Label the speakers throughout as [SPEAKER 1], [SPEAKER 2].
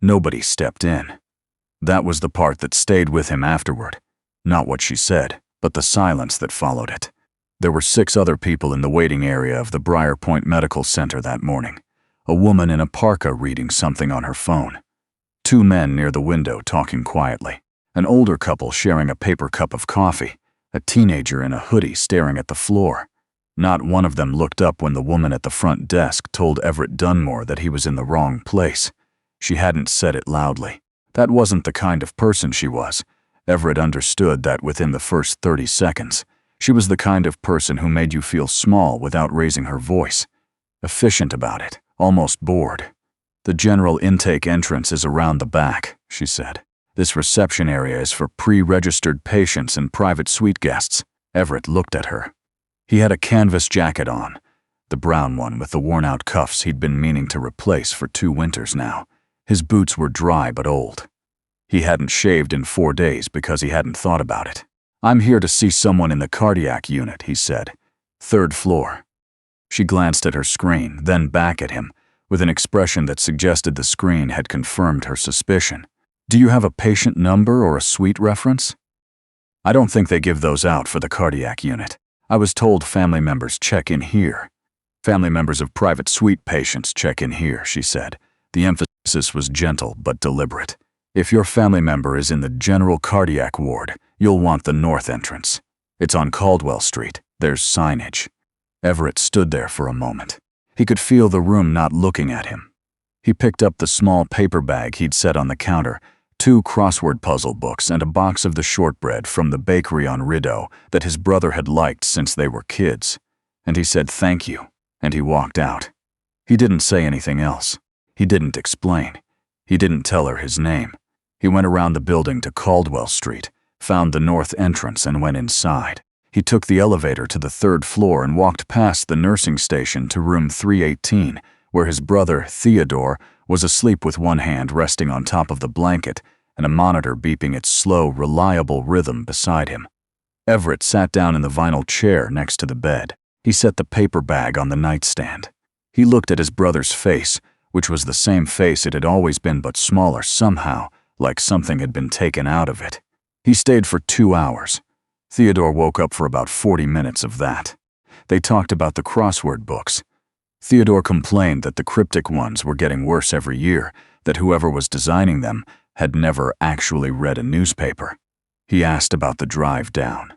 [SPEAKER 1] Nobody stepped in. That was the part that stayed with him afterward. Not what she said, but the silence that followed it. There were 6 other people in the waiting area of the Briar Point Medical Center that morning. A woman in a parka reading something on her phone. 2 men near the window talking quietly. An older couple sharing a paper cup of coffee. A teenager in a hoodie staring at the floor. Not one of them looked up when the woman at the front desk told Everett Dunmore that he was in the wrong place. She hadn't said it loudly. That wasn't the kind of person she was. Everett understood that within the first 30 seconds. She was the kind of person who made you feel small without raising her voice. Efficient about it, almost bored. "The general intake entrance is around the back," she said. "This reception area is for pre-registered patients and private suite guests." Everett looked at her. He had a canvas jacket on, the brown one with the worn-out cuffs he'd been meaning to replace for 2 winters now. His boots were dry but old. He hadn't shaved in 4 days because he hadn't thought about it. "I'm here to see someone in the cardiac unit," he said. "3rd floor." She glanced at her screen, then back at him, with an expression that suggested the screen had confirmed her suspicion. "Do you have a patient number or a suite reference?" "I don't think they give those out for the cardiac unit. I was told family members check in here." "Family members of private suite patients check in here," she said. The emphasis was gentle but deliberate. "If your family member is in the general cardiac ward, you'll want the north entrance. It's on Caldwell Street. There's signage." Everett stood there for a moment. He could feel the room not looking at him. He picked up the small paper bag he'd set on the counter, 2 crossword puzzle books and a box of the shortbread from the bakery on Rideau that his brother had liked since they were kids. And he said thank you, and he walked out. He didn't say anything else. He didn't explain. He didn't tell her his name. He went around the building to Caldwell Street, found the north entrance and went inside. He took the elevator to the 3rd floor and walked past the nursing station to room 318, where his brother, Theodore, was asleep with one hand resting on top of the blanket and a monitor beeping its slow, reliable rhythm beside him. Everett sat down in the vinyl chair next to the bed. He set the paper bag on the nightstand. He looked at his brother's face, which was the same face it had always been but smaller somehow, like something had been taken out of it. He stayed for 2 hours. Theodore woke up for about 40 minutes of that. They talked about the crossword books. Theodore complained that the cryptic ones were getting worse every year, that whoever was designing them had never actually read a newspaper. He asked about the drive down.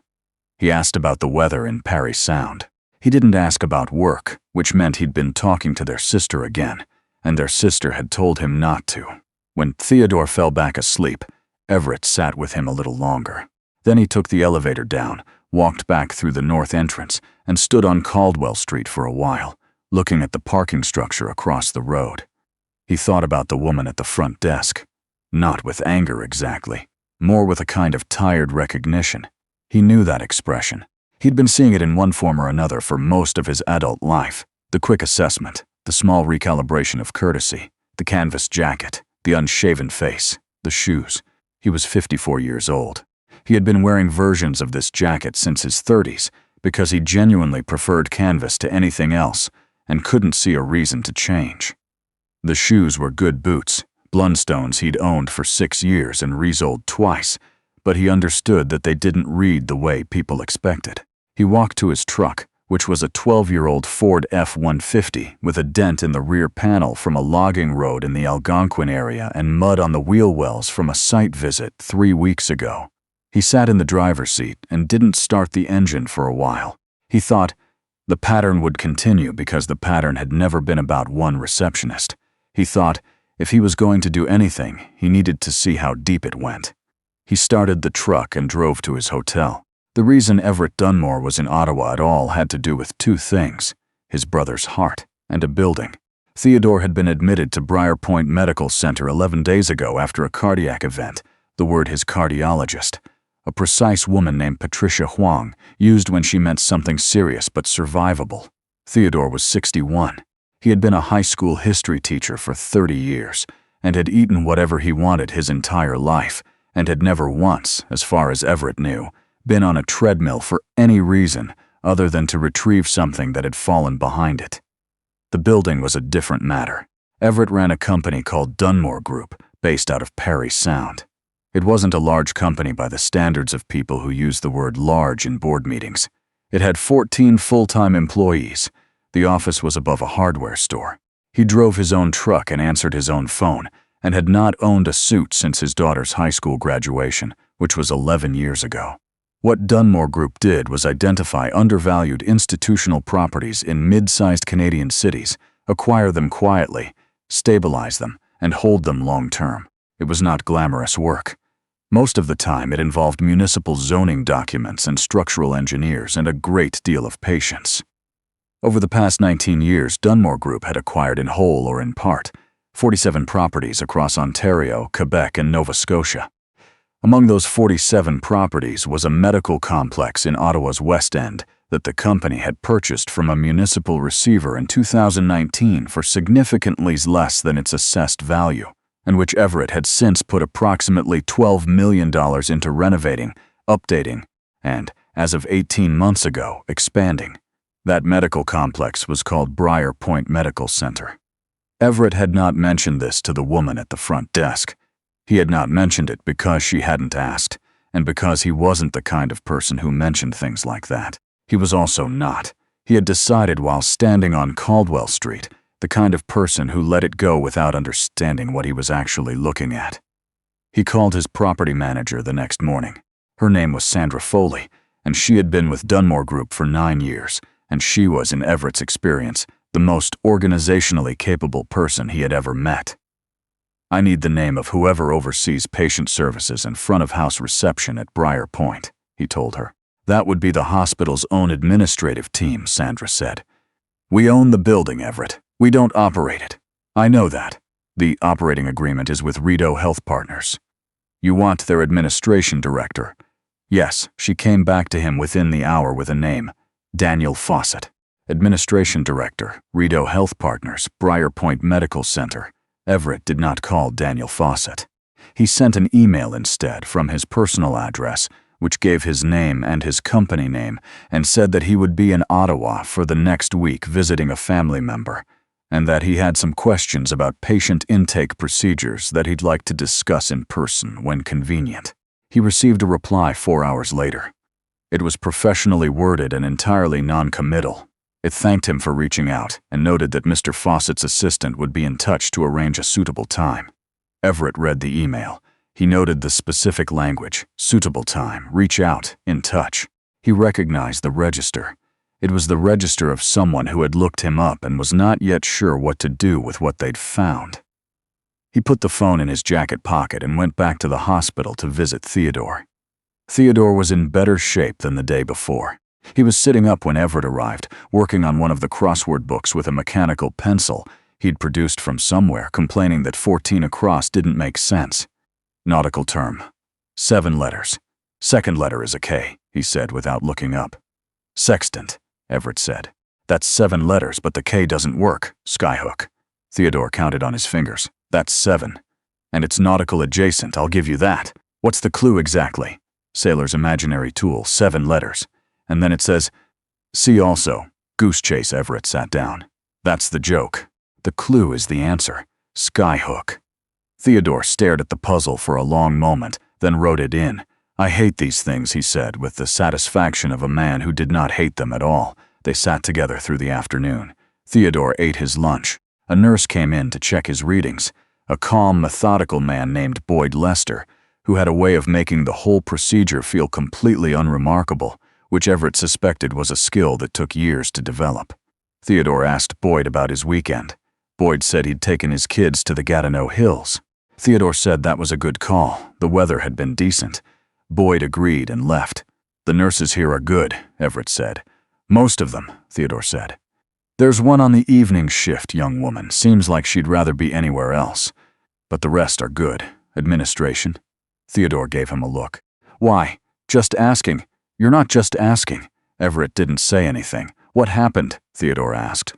[SPEAKER 1] He asked about the weather in Parry Sound. He didn't ask about work, which meant he'd been talking to their sister again, and their sister had told him not to. When Theodore fell back asleep, Everett sat with him a little longer. Then he took the elevator down, walked back through the north entrance, and stood on Caldwell Street for a while, looking at the parking structure across the road. He thought about the woman at the front desk. Not with anger exactly, more with a kind of tired recognition. He knew that expression. He'd been seeing it in one form or another for most of his adult life. The quick assessment, the small recalibration of courtesy, the canvas jacket, the unshaven face, the shoes. He was 54 years old. He had been wearing versions of this jacket since his 30s because he genuinely preferred canvas to anything else and couldn't see a reason to change. The shoes were good boots, Blundstones he'd owned for 6 years and resoled twice, but he understood that they didn't read the way people expected. He walked to his truck, which was a 12-year-old Ford F-150 with a dent in the rear panel from a logging road in the Algonquin area and mud on the wheel wells from a site visit 3 weeks ago. He sat in the driver's seat and didn't start the engine for a while. He thought the pattern would continue because the pattern had never been about one receptionist. He thought if he was going to do anything, he needed to see how deep it went. He started the truck and drove to his hotel. The reason Everett Dunmore was in Ottawa at all had to do with 2 things, his brother's heart and a building. Theodore had been admitted to Briar Point Medical Center 11 days ago after a cardiac event, the word his cardiologist, a precise woman named Patricia Huang, used when she meant something serious but survivable. Theodore was 61. He had been a high school history teacher for 30 years and had eaten whatever he wanted his entire life and had never once, as far as Everett knew, been on a treadmill for any reason other than to retrieve something that had fallen behind it. The building was a different matter. Everett ran a company called Dunmore Group, based out of Perry Sound. It wasn't a large company by the standards of people who use the word large in board meetings. It had 14 full-time employees. The office was above a hardware store. He drove his own truck and answered his own phone, and had not owned a suit since his daughter's high school graduation, which was 11 years ago. What Dunmore Group did was identify undervalued institutional properties in mid-sized Canadian cities, acquire them quietly, stabilize them, and hold them long-term. It was not glamorous work. Most of the time, it involved municipal zoning documents and structural engineers and a great deal of patience. Over the past 19 years, Dunmore Group had acquired in whole or in part 47 properties across Ontario, Quebec, and Nova Scotia. Among those 47 properties was a medical complex in Ottawa's West End that the company had purchased from a municipal receiver in 2019 for significantly less than its assessed value, and which Everett had since put approximately $12 million into renovating, updating, and, as of 18 months ago, expanding. That medical complex was called Briar Point Medical Center. Everett had not mentioned this to the woman at the front desk. He had not mentioned it because she hadn't asked, and because he wasn't the kind of person who mentioned things like that. He was also not. He had decided while standing on Caldwell Street, the kind of person who let it go without understanding what he was actually looking at. He called his property manager the next morning. Her name was Sandra Foley, and she had been with Dunmore Group for 9 years, and she was, in Everett's experience, the most organizationally capable person he had ever met. "I need the name of whoever oversees patient services and front-of-house reception at Briar Point," he told her. "That would be the hospital's own administrative team," Sandra said. "We own the building, Everett. We don't operate it. I know that. The operating agreement is with Rideau Health Partners. You want their administration director." Yes, she came back to him within the hour with a name: Daniel Fawcett. Administration Director, Rideau Health Partners, Briar Point Medical Center. Everett did not call Daniel Fawcett. He sent an email instead from his personal address, which gave his name and his company name, and said that he would be in Ottawa for the next week visiting a family member, and that he had some questions about patient intake procedures that he'd like to discuss in person when convenient. He received a reply 4 hours later. It was professionally worded and entirely non-committal. It thanked him for reaching out and noted that Mr. Fawcett's assistant would be in touch to arrange a suitable time. Everett read the email. He noted the specific language: suitable time, reach out, in touch. He recognized the register. It was the register of someone who had looked him up and was not yet sure what to do with what they'd found. He put the phone in his jacket pocket and went back to the hospital to visit Theodore. Theodore was in better shape than the day before. He was sitting up when Everett arrived, working on one of the crossword books with a mechanical pencil he'd produced from somewhere, complaining that 14 across didn't make sense. Nautical term. 7 letters. Second letter is a K, he said without looking up. Sextant, Everett said. That's 7 letters, but the K doesn't work. Skyhook. Theodore counted on his fingers. That's 7. And it's nautical adjacent, I'll give you that. What's the clue exactly? Sailor's imaginary tool, 7 letters. And then it says, see also. Goose chase. Everett sat down. That's the joke. The clue is the answer. Skyhook. Theodore stared at the puzzle for a long moment, then wrote it in. I hate these things, he said, with the satisfaction of a man who did not hate them at all. They sat together through the afternoon. Theodore ate his lunch. A nurse came in to check his readings. A calm, methodical man named Boyd Lester, who had a way of making the whole procedure feel completely unremarkable, which Everett suspected was a skill that took years to develop. Theodore asked Boyd about his weekend. Boyd said he'd taken his kids to the Gatineau Hills. Theodore said that was a good call. The weather had been decent. Boyd agreed and left. The nurses here are good, Everett said. Most of them, Theodore said. There's one on the evening shift, young woman. Seems like she'd rather be anywhere else. But the rest are good. Administration. Theodore gave him a look. Why? Just asking. You're not just asking. Everett didn't say anything. What happened? Theodore asked.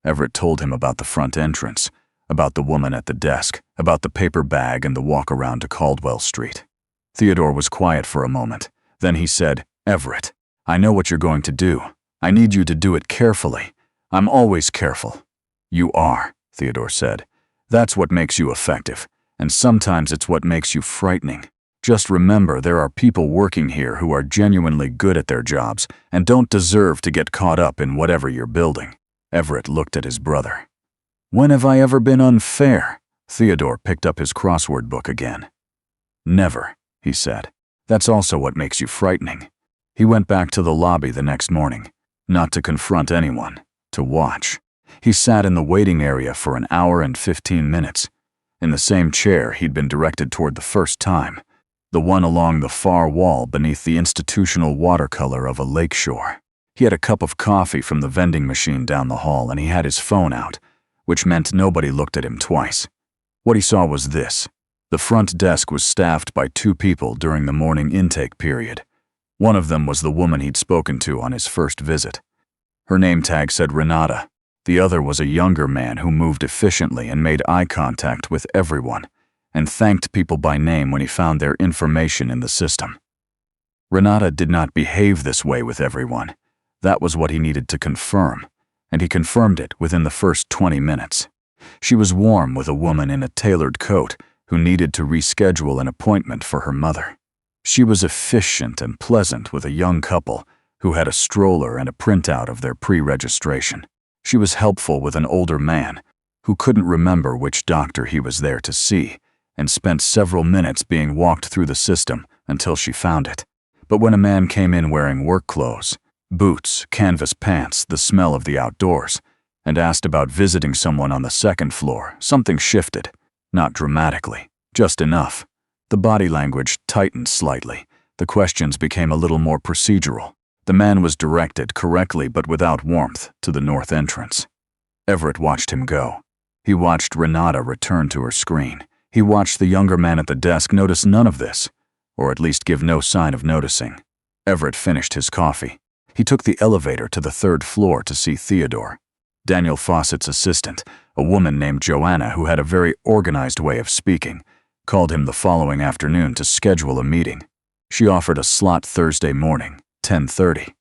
[SPEAKER 1] Everett told him about the front entrance, about the woman at the desk, about the paper bag and the walk around to Caldwell Street. Theodore was quiet for a moment. Then he said, Everett, I know what you're going to do. I need you to do it carefully. I'm always careful. You are, Theodore said. That's what makes you effective. And sometimes it's what makes you frightening. Just remember there are people working here who are genuinely good at their jobs and don't deserve to get caught up in whatever you're building. Everett looked at his brother. When have I ever been unfair? Theodore picked up his crossword book again. Never, he said. That's also what makes you frightening. He went back to the lobby the next morning, not to confront anyone, to watch. He sat in the waiting area for an hour and 15 minutes, in the same chair he'd been directed toward the first time, the one along the far wall beneath the institutional watercolor of a lakeshore. He had a cup of coffee from the vending machine down the hall, and he had his phone out, which meant nobody looked at him twice. What he saw was this. The front desk was staffed by 2 people during the morning intake period. One of them was the woman he'd spoken to on his first visit. Her name tag said Renata. The other was a younger man who moved efficiently and made eye contact with everyone, and thanked people by name when he found their information in the system. Renata did not behave this way with everyone. That was what he needed to confirm, and he confirmed it within the first 20 minutes. She was warm with a woman in a tailored coat who needed to reschedule an appointment for her mother. She was efficient and pleasant with a young couple who had a stroller and a printout of their pre-registration. She was helpful with an older man who couldn't remember which doctor he was there to see and spent several minutes being walked through the system until she found it. But when a man came in wearing work clothes, boots, canvas pants, the smell of the outdoors, and asked about visiting someone on the second floor, something shifted. Not dramatically, just enough. The body language tightened slightly. The questions became a little more procedural. The man was directed correctly but without warmth to the north entrance. Everett watched him go. He watched Renata return to her screen. He watched the younger man at the desk notice none of this, or at least give no sign of noticing. Everett finished his coffee. He took the elevator to the 3rd floor to see Theodore. Daniel Fawcett's assistant, a woman named Joanna who had a very organized way of speaking, called him the following afternoon to schedule a meeting. She offered a slot Thursday morning, 10:30.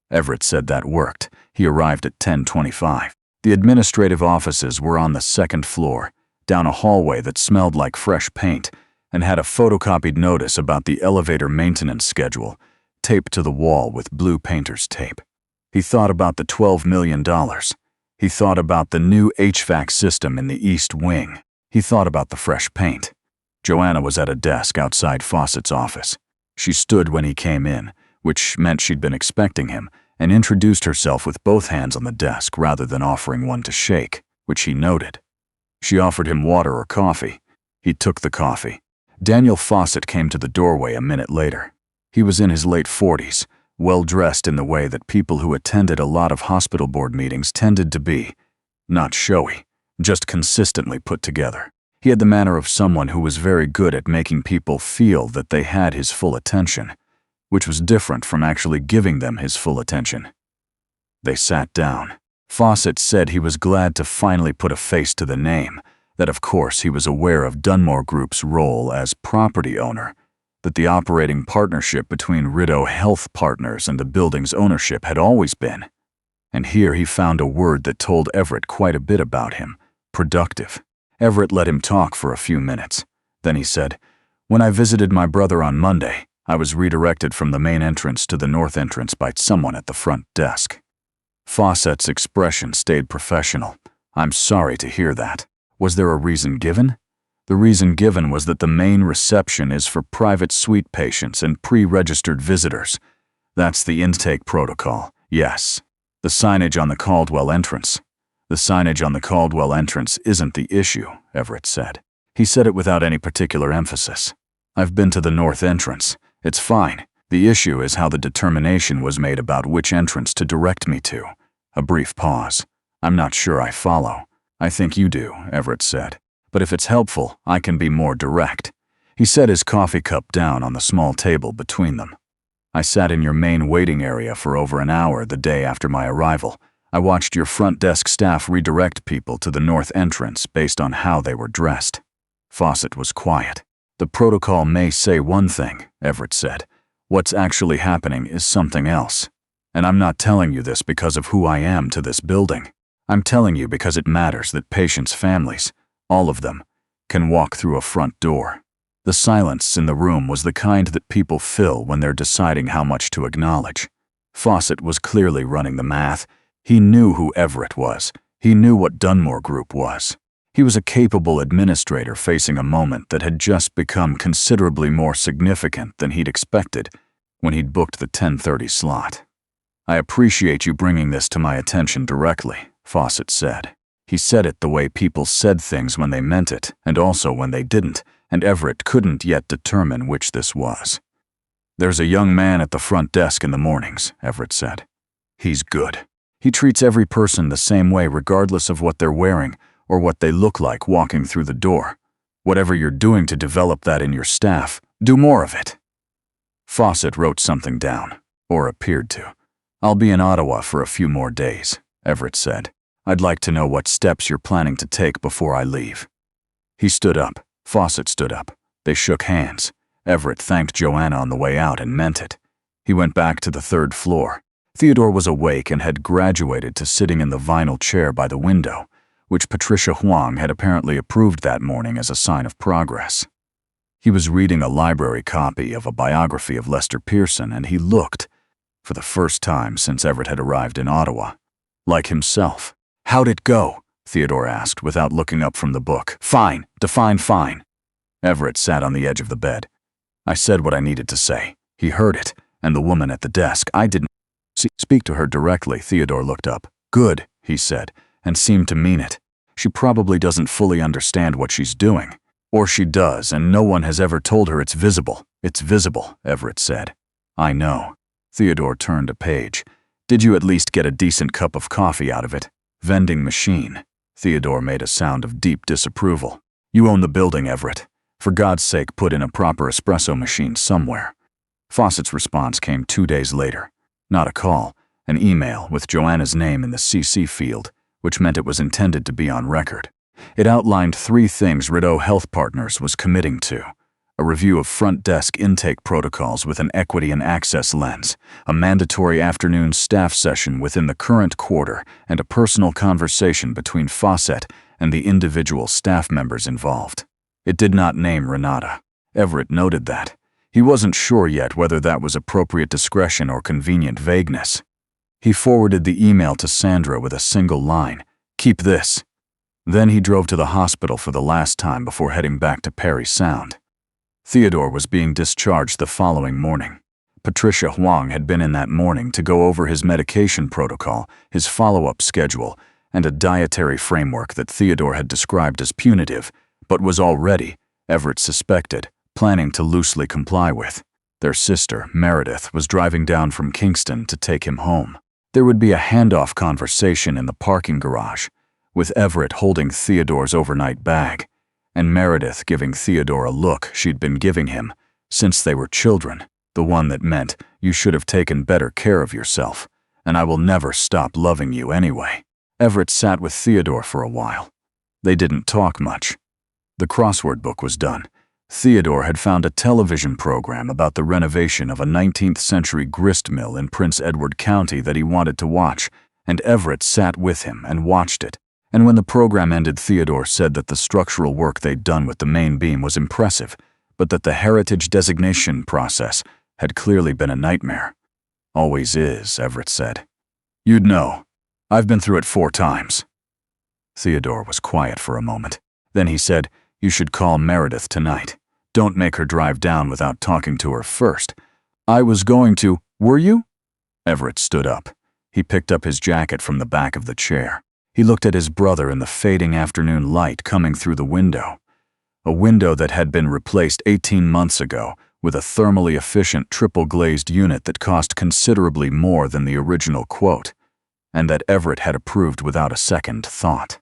[SPEAKER 1] Everett said that worked. He arrived at 10:25. The administrative offices were on the 2nd floor, down a hallway that smelled like fresh paint and had a photocopied notice about the elevator maintenance schedule taped to the wall with blue painter's tape. He thought about the $12 million. He thought about the new HVAC system in the East Wing. He thought about the fresh paint. Joanna was at a desk outside Fawcett's office. She stood when he came in, which meant she'd been expecting him, and introduced herself with both hands on the desk rather than offering one to shake, which he noted. She offered him water or coffee. He took the coffee. Daniel Fawcett came to the doorway a minute later. He was in his late 40s, well-dressed in the way that people who attended a lot of hospital board meetings tended to be. Not showy, just consistently put together. He had the manner of someone who was very good at making people feel that they had his full attention, which was different from actually giving them his full attention. They sat down. Fawcett said he was glad to finally put a face to the name, that of course he was aware of Dunmore Group's role as property owner, that the operating partnership between Rideau Health Partners and the building's ownership had always been. And here he found a word that told Everett quite a bit about him: productive. Everett let him talk for a few minutes. Then he said, "When I visited my brother on Monday, I was redirected from the main entrance to the north entrance by someone at the front desk." Fawcett's expression stayed professional. "I'm sorry to hear that. Was there a reason given?" "The reason given was that the main reception is for private suite patients and pre-registered visitors. That's the intake protocol, yes. The signage on the Caldwell entrance." "The signage on the Caldwell entrance isn't the issue," Everett said. He said it without any particular emphasis. "I've been to the north entrance. It's fine. The issue is how the determination was made about which entrance to direct me to." A brief pause. "I'm not sure I follow." "I think you do," Everett said. "But if it's helpful, I can be more direct." He set his coffee cup down on the small table between them. "I sat in your main waiting area for over an hour the day after my arrival. I watched your front desk staff redirect people to the north entrance based on how they were dressed." Fawcett was quiet. "The protocol may say one thing," Everett said. "What's actually happening is something else. And I'm not telling you this because of who I am to this building. I'm telling you because it matters that patients' families, all of them, can walk through a front door. The silence in the room was the kind that people fill when they're deciding how much to acknowledge. Fawcett was clearly running the math. He knew who Everett was. He knew what Dunmore Group was. He was a capable administrator facing a moment that had just become considerably more significant than he'd expected when he'd booked the 10:30 slot. "I appreciate you bringing this to my attention directly," Fawcett said. He said it the way people said things when they meant it, and also when they didn't, and Everett couldn't yet determine which this was. "There's a young man at the front desk in the mornings," Everett said. "He's good. He treats every person the same way regardless of what they're wearing or what they look like walking through the door. Whatever you're doing to develop that in your staff, do more of it." Fawcett wrote something down, or appeared to. "I'll be in Ottawa for a few more days," Everett said. "I'd like to know what steps you're planning to take before I leave." He stood up. Fawcett stood up. They shook hands. Everett thanked Joanna on the way out and meant it. He went back to the 3rd floor. Theodore was awake and had graduated to sitting in the vinyl chair by the window, which Patricia Huang had apparently approved that morning as a sign of progress. He was reading a library copy of a biography of Lester Pearson, and he looked, for the first time since Everett had arrived in Ottawa, like himself. "How'd it go?" Theodore asked without looking up from the book. "Fine. Define fine." Everett sat on the edge of the bed. "I said what I needed to say. He heard it, and the woman at the desk, I didn't speak to her directly." Theodore looked up. "Good," he said, and seemed to mean it. "She probably doesn't fully understand what she's doing. Or she does, and no one has ever told her it's visible." "It's visible," Everett said. "I know." Theodore turned a page. "Did you at least get a decent cup of coffee out of it?" "Vending machine." Theodore made a sound of deep disapproval. "You own the building, Everett. For God's sake, put in a proper espresso machine somewhere." Fawcett's response came 2 days later. Not a call, an email with Joanna's name in the CC field, which meant it was intended to be on record. It outlined 3 things Rideau Health Partners was committing to: a review of front desk intake protocols with an equity and access lens, a mandatory afternoon staff session within the current quarter, and a personal conversation between Fawcett and the individual staff members involved. It did not name Renata. Everett noted that. He wasn't sure yet whether that was appropriate discretion or convenient vagueness. He forwarded the email to Sandra with a single line, "Keep this." Then he drove to the hospital for the last time before heading back to Parry Sound. Theodore was being discharged the following morning. Patricia Huang had been in that morning to go over his medication protocol, his follow-up schedule, and a dietary framework that Theodore had described as punitive, but was already, Everett suspected, planning to loosely comply with. Their sister, Meredith, was driving down from Kingston to take him home. There would be a handoff conversation in the parking garage, with Everett holding Theodore's overnight bag, and Meredith giving Theodore a look she'd been giving him since they were children, the one that meant, "You should have taken better care of yourself, and I will never stop loving you anyway." Everett sat with Theodore for a while. They didn't talk much. The crossword book was done. Theodore had found a television program about the renovation of a 19th-century grist mill in Prince Edward County that he wanted to watch, and Everett sat with him and watched it. And when the program ended, Theodore said that the structural work they'd done with the main beam was impressive, but that the heritage designation process had clearly been a nightmare. "Always is," Everett said. "You'd know. I've been through it 4 times. Theodore was quiet for a moment. Then he said, "You should call Meredith tonight. Don't make her drive down without talking to her first." "I was going to. Were you?" Everett stood up. He picked up his jacket from the back of the chair. He looked at his brother in the fading afternoon light coming through the window. A window that had been replaced 18 months ago with a thermally efficient triple-glazed unit that cost considerably more than the original quote, and that Everett had approved without a second thought.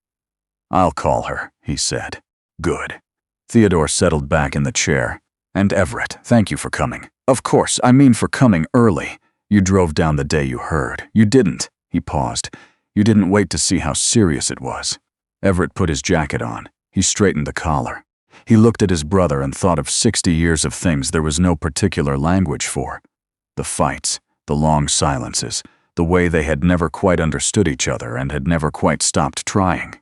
[SPEAKER 1] "I'll call her," he said. "Good." Theodore settled back in the chair. "And Everett, thank you for coming. Of course, I mean for coming early. You drove down the day you heard. You didn't." He paused. "You didn't wait to see how serious it was." Everett put his jacket on. He straightened the collar. He looked at his brother and thought of 60 years of things there was no particular language for. The fights, the long silences, the way they had never quite understood each other and had never quite stopped trying.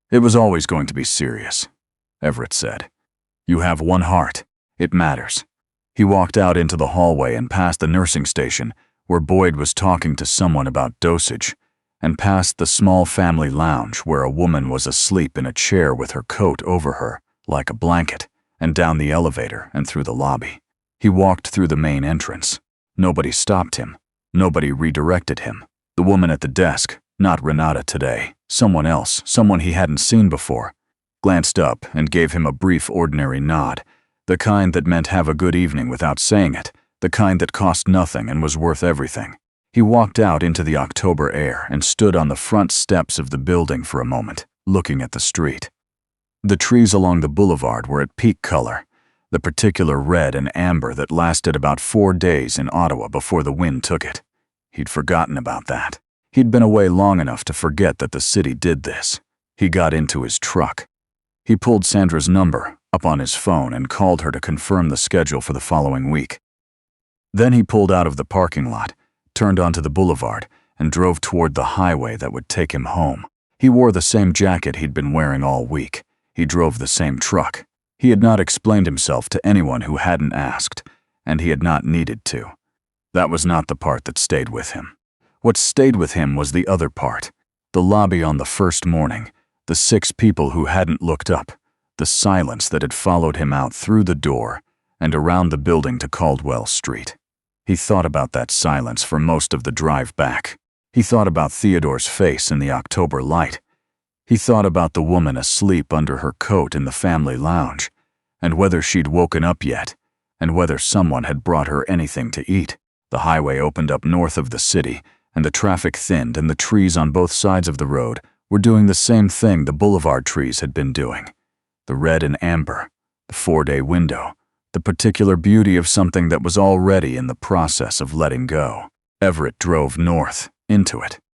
[SPEAKER 1] It was always going to be serious. Everett said. "You have one heart. It matters." He walked out into the hallway and past the nursing station, where Boyd was talking to someone about dosage, and past the small family lounge where a woman was asleep in a chair with her coat over her, like a blanket, and down the elevator and through the lobby. He walked through the main entrance. Nobody stopped him. Nobody redirected him. The woman at the desk, not Renata today, someone else, someone he hadn't seen before, glanced up and gave him a brief ordinary nod, the kind that meant have a good evening without saying it, the kind that cost nothing and was worth everything. He walked out into the October air and stood on the front steps of the building for a moment, looking at the street. The trees along the boulevard were at peak color, the particular red and amber that lasted about 4 days in Ottawa before the wind took it. He'd forgotten about that. He'd been away long enough to forget that the city did this. He got into his truck. He pulled Sandra's number up on his phone and called her to confirm the schedule for the following week. Then he pulled out of the parking lot, turned onto the boulevard, and drove toward the highway that would take him home. He wore the same jacket he'd been wearing all week. He drove the same truck. He had not explained himself to anyone who hadn't asked, and he had not needed to. That was not the part that stayed with him. What stayed with him was the other part. The lobby on the first morning, the 6 people who hadn't looked up, the silence that had followed him out through the door and around the building to Caldwell Street. He thought about that silence for most of the drive back. He thought about Theodore's face in the October light. He thought about the woman asleep under her coat in the family lounge, and whether she'd woken up yet, and whether someone had brought her anything to eat. The highway opened up north of the city, and the traffic thinned, and the trees on both sides of the road were doing the same thing the boulevard trees had been doing. The red and amber, the 4-day window, the particular beauty of something that was already in the process of letting go. Everett drove north, into it.